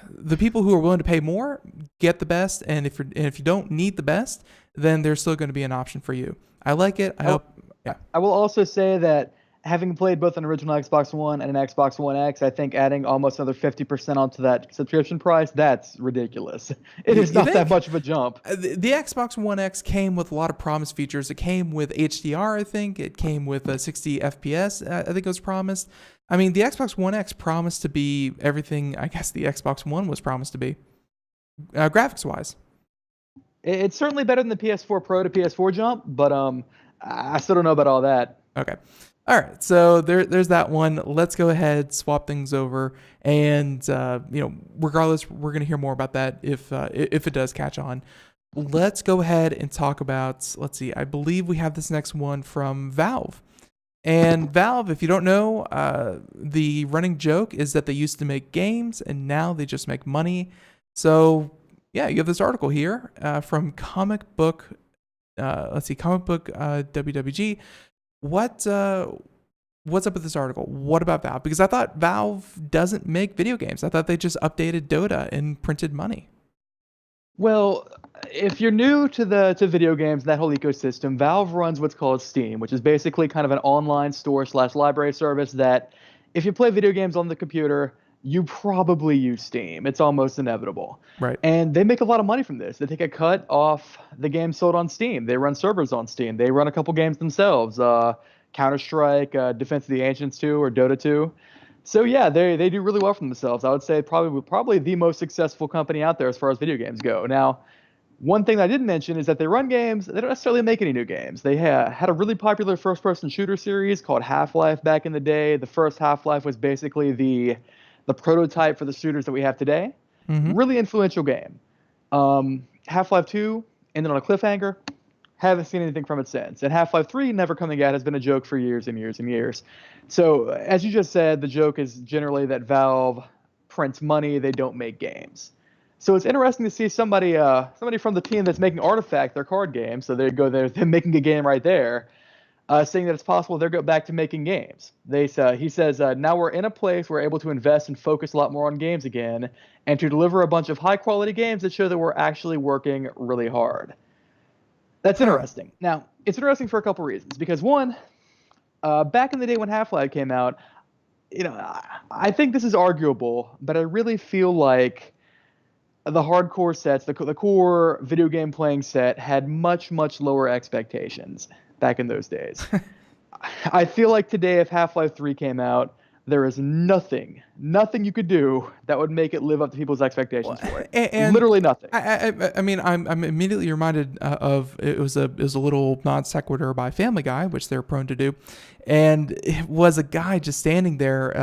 the people who are willing to pay more get the best. And if you don't need the best, then there's still going to be an option for you. I like it. I hope. Yeah. I will also say that having played both an original Xbox One and an Xbox One X, I think adding almost another 50% onto that subscription price, that's ridiculous. It is not that much of a jump. The Xbox One X came with a lot of promised features. It came with HDR, I think. It came with 60 FPS, I think it was promised. I mean, the Xbox One X promised to be everything I guess the Xbox One was promised to be, graphics-wise. It's certainly better than the PS4 Pro to PS4 jump, but I still don't know about all that. Okay. All right, so there's that one. Let's go ahead, swap things over, and regardless, we're gonna hear more about that if it does catch on. Let's go ahead and talk about. Let's see. I believe we have this next one from Valve, and Valve, if you don't know, the running joke is that they used to make games and now they just make money. So yeah, you have this article here from Comic Book. Comic Book WWG. What's up with this article? What about Valve? Because I thought Valve doesn't make video games. I thought they just updated Dota and printed money. Well, if you're new to video games, that whole ecosystem, Valve runs what's called Steam, which is basically kind of an online store / library service that if you play video games on the computer, you probably use Steam. It's almost inevitable. Right. And they make a lot of money from this. They take a cut off the games sold on Steam. They run servers on Steam. They run a couple games themselves. Counter-Strike, Defense of the Ancients 2 or Dota 2. So yeah, they do really well for themselves. I would say probably the most successful company out there as far as video games go. Now, one thing I didn't mention is that they run games. They don't necessarily make any new games. They had a really popular first-person shooter series called Half-Life back in the day. The first Half-Life was basically the prototype for the shooters that we have today. Mm-hmm. Really influential game. Half-Life 2 ended on a cliffhanger. Haven't seen anything from it since. And Half-Life 3, never coming out, has been a joke for years and years and years. So, as you just said, the joke is generally that Valve prints money, they don't make games. So it's interesting to see somebody from the team that's making Artifact, their card game, so they're making a game right there, saying that it's possible they'll go back to making games. He says, now we're in a place where we're able to invest and focus a lot more on games again, and to deliver a bunch of high-quality games that show that we're actually working really hard. That's interesting. Now, it's interesting for a couple reasons. Because one, back in the day when Half-Life came out, I think this is arguable, but I really feel like the hardcore sets, the core video game playing set, had much, much lower expectations back in those days. I feel like today, if Half-Life 3 came out, there is nothing you could do that would make it live up to people's expectations for it. And literally nothing. I mean, I'm immediately reminded of it was a little non sequitur by Family Guy, which they're prone to do, and it was a guy just standing there,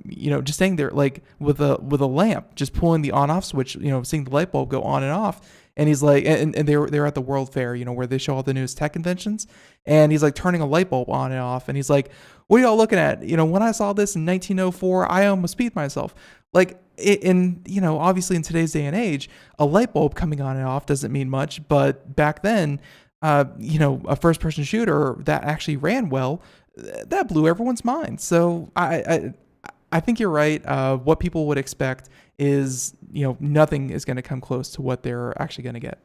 like with a lamp, just pulling the on off switch, seeing the light bulb go on and off. And he's like, and they were at the World Fair, where they show all the newest tech inventions. And he's like turning a light bulb on and off. And he's like, what are y'all looking at? When I saw this in 1904, I almost peed myself. Like, obviously in today's day and age, a light bulb coming on and off doesn't mean much. But back then, a first person shooter that actually ran well, that blew everyone's mind. So I think you're right. What people would expect is, nothing is going to come close to what they're actually going to get.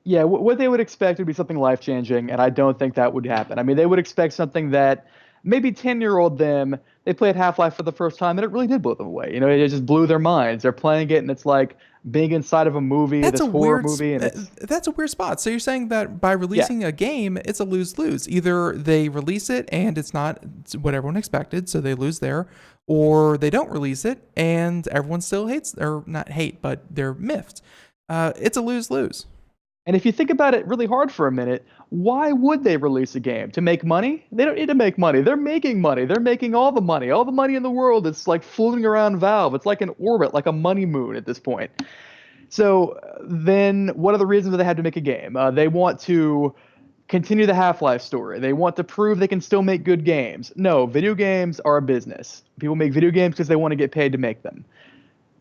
Yeah, what they would expect would be something life-changing, and I don't think that would happen. I mean, they would expect something that maybe 10-year-old them, they played Half-Life for the first time and it really did blow them away. It just blew their minds. They're playing it and it's like being inside of a movie, this horror movie. And that's a weird spot. So you're saying that by releasing a game, it's a lose-lose. Either they release it and it's not what everyone expected, so they lose there, or they don't release it and everyone still hates, or not hate, but they're miffed. It's a lose-lose. And if you think about it really hard for a minute, why would they release a game? To make money? They don't need to make money. They're making money. They're making all the money. All the money in the world is like floating around Valve. It's like an orbit, like a money moon at this point. So then what are the reasons that they had to make a game? They want to continue the Half-Life story. They want to prove they can still make good games. No, video games are a business. People make video games because they want to get paid to make them.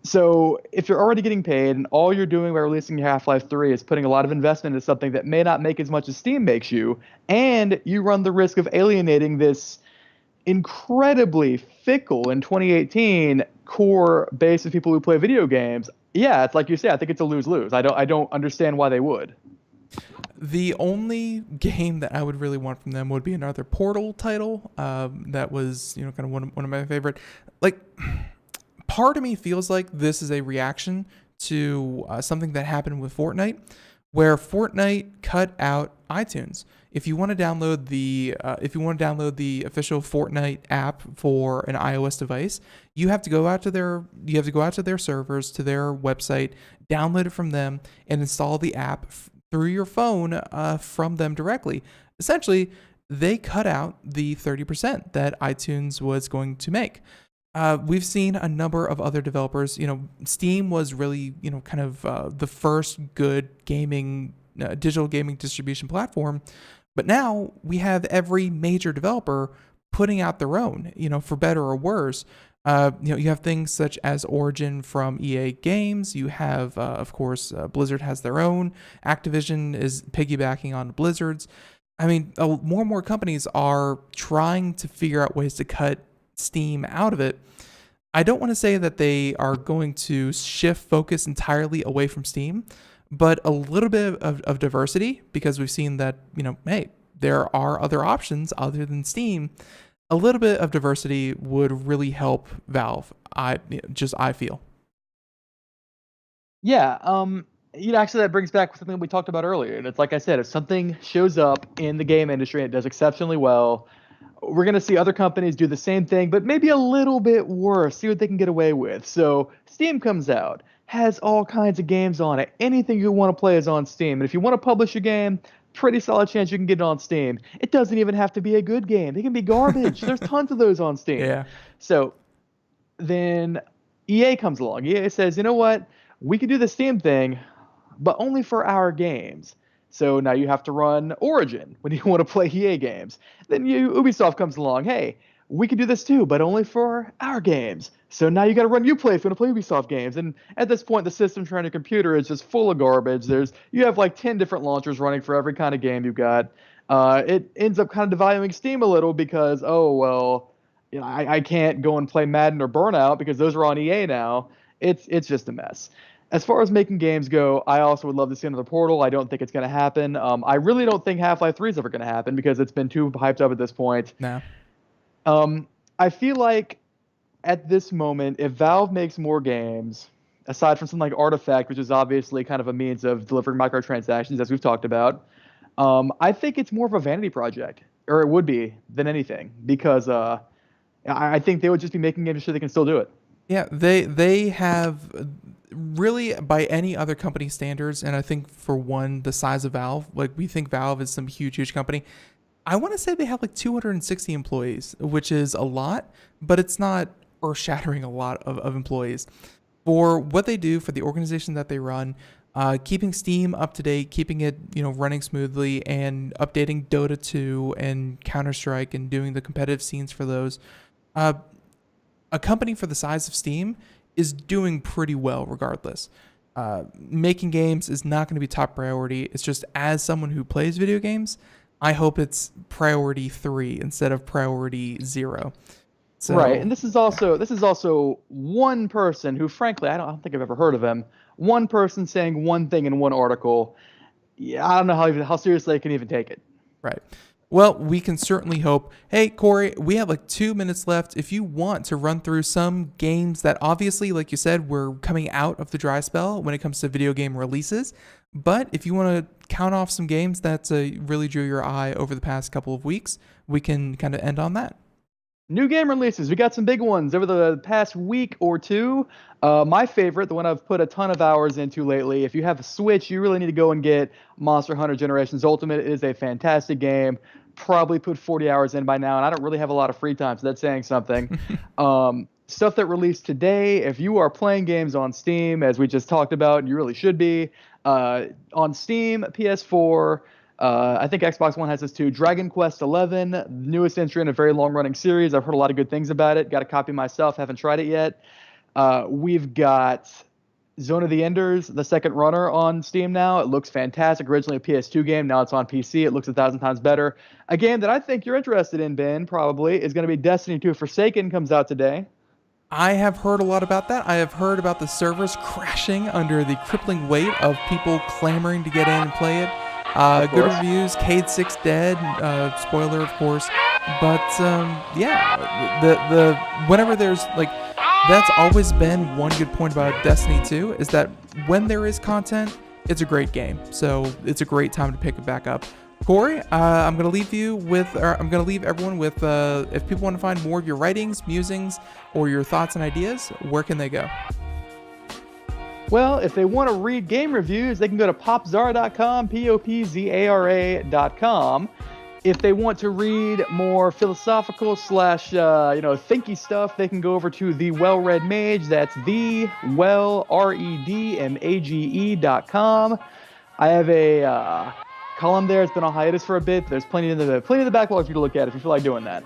So if you're already getting paid and all you're doing by releasing Half-Life 3 is putting a lot of investment into something that may not make as much as Steam makes you, and you run the risk of alienating this incredibly fickle in 2018 core base of people who play video games, yeah, it's like you say, I think it's a lose-lose. I don't understand why they would. The only game that I would really want from them would be another Portal title. That was, kind of one of my favorite. Like, part of me feels like this is a reaction to something that happened with Fortnite, where Fortnite cut out iTunes. If you want to download the official Fortnite app for an iOS device, you have to go out to their servers, to their website, download it from them, and install the app through your phone from them directly. Essentially, they cut out the 30% that iTunes was going to make. We've seen a number of other developers. Steam was really, kind of the first good digital gaming distribution platform. But now we have every major developer putting out their own, for better or worse. You have things such as Origin from EA Games. You have, of course, Blizzard has their own. Activision is piggybacking on Blizzard's. I mean, more and more companies are trying to figure out ways to cut Steam out of it. I don't want to say that they are going to shift focus entirely away from Steam, but a little bit of diversity, because we've seen that, hey, there are other options other than Steam. A little bit of diversity would really help Valve. I feel. Yeah. Actually, that brings back something we talked about earlier. And it's like I said, if something shows up in the game industry and it does exceptionally well, we're going to see other companies do the same thing, but maybe a little bit worse, see what they can get away with. So Steam comes out, has all kinds of games on it. Anything you want to play is on Steam. And if you want to publish a game, pretty solid chance you can get it on Steam. It doesn't even have to be a good game. It can be garbage. There's tons of those on Steam. Yeah. So then EA comes along. EA says, you know what? We can do the Steam thing, but only for our games. So now you have to run Origin when you want to play EA games. Then Ubisoft comes along. Hey, we can do this too, but only for our games. So now you got to run Uplay if you want to play Ubisoft games. And at this point, the system trying to computer is just full of garbage. You have like 10 different launchers running for every kind of game you've got. It ends up kind of devaluing Steam a little because, I can't go and play Madden or Burnout because those are on EA now. It's just a mess. As far as making games go, I also would love to see another Portal. I don't think it's going to happen. I really don't think Half-Life 3 is ever going to happen because it's been too hyped up at this point. No. I feel like at this moment, if Valve makes more games, aside from something like Artifact, which is obviously kind of a means of delivering microtransactions, as we've talked about, I think it's more of a vanity project, or it would be, than anything, because I think they would just be making games so they can still do it. Yeah, they have really, by any other company standards, and I think for one, the size of Valve, like we think Valve is some huge company. I want to say they have like 260 employees, which is a lot, but it's not earth-shattering a lot of employees. For what they do, for the organization that they run, keeping Steam up to date, keeping it running smoothly, and updating Dota 2 and Counter-Strike and doing the competitive scenes for those, a company for the size of Steam is doing pretty well regardless. Making games is not going to be top priority. It's just, as someone who plays video games, I hope it's priority 3 instead of priority 0. So, right, and this is also one person who, frankly, I don't think I've ever heard of him. One person saying one thing in one article. Yeah, I don't know how seriously I can even take it. Right. Well, we can certainly hope. Hey, Cory, we have like 2 minutes left. If you want to run through some games that obviously, like you said, we're coming out of the dry spell when it comes to video game releases. But if you want to count off some games that really drew your eye over the past couple of weeks, we can kind of end on that. New game releases. We got some big ones over the past week or two. My favorite, the one I've put a ton of hours into lately. If you have a Switch, you really need to go and get Monster Hunter Generations Ultimate. It is a fantastic game. Probably put 40 hours in by now, and I don't really have a lot of free time, so that's saying something. Stuff that released today, if you are playing games on Steam, as we just talked about, and you really should be, on Steam, PS4, I think Xbox One has this too. Dragon Quest XI, newest entry in a very long-running series. I've heard a lot of good things about it. Got a copy myself. Haven't tried it yet. We've got Zone of the Enders, the second runner on Steam now. It looks fantastic. Originally a PS2 game. Now it's on PC. It looks 1,000 times better. A game that I think you're interested in, Ben, probably, is going to be Destiny 2 Forsaken. Comes out today. I have heard a lot about that. I have heard about the servers crashing under the crippling weight of people clamoring to get in and play it. Good reviews. Cade 6 dead. Spoiler, of course. But the whenever there's like, that's always been one good point about Destiny 2 is that when there is content, it's a great game. So it's a great time to pick it back up. Cory, I'm gonna leave everyone with if people want to find more of your writings, musings, or your thoughts and ideas, where can they go? Well, if they want to read game reviews, they can go to popzara.com, popzara.com. If they want to read more philosophical / thinky stuff, they can go over to the Well-Read Mage. That's the Well-Read-Mage.com. I have a column there. It's been on hiatus for a bit. There's plenty in the backlog for you to look at if you feel like doing that.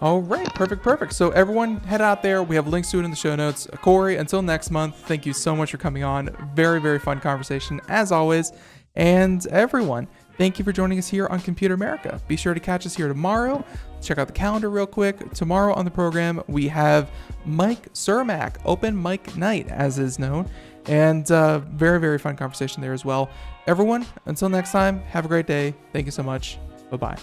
All right, perfect. So everyone head out there. We have links to it in the show notes. Cory, until next month, thank you so much for coming on. Very, very fun conversation as always. And everyone, thank you for joining us here on Computer America. Be sure to catch us here tomorrow. Check out the calendar real quick. Tomorrow on the program, we have Mike Cermak, Open Mic Night, as is known. And very, very fun conversation there as well. Everyone, until next time, have a great day. Thank you so much. Bye-bye.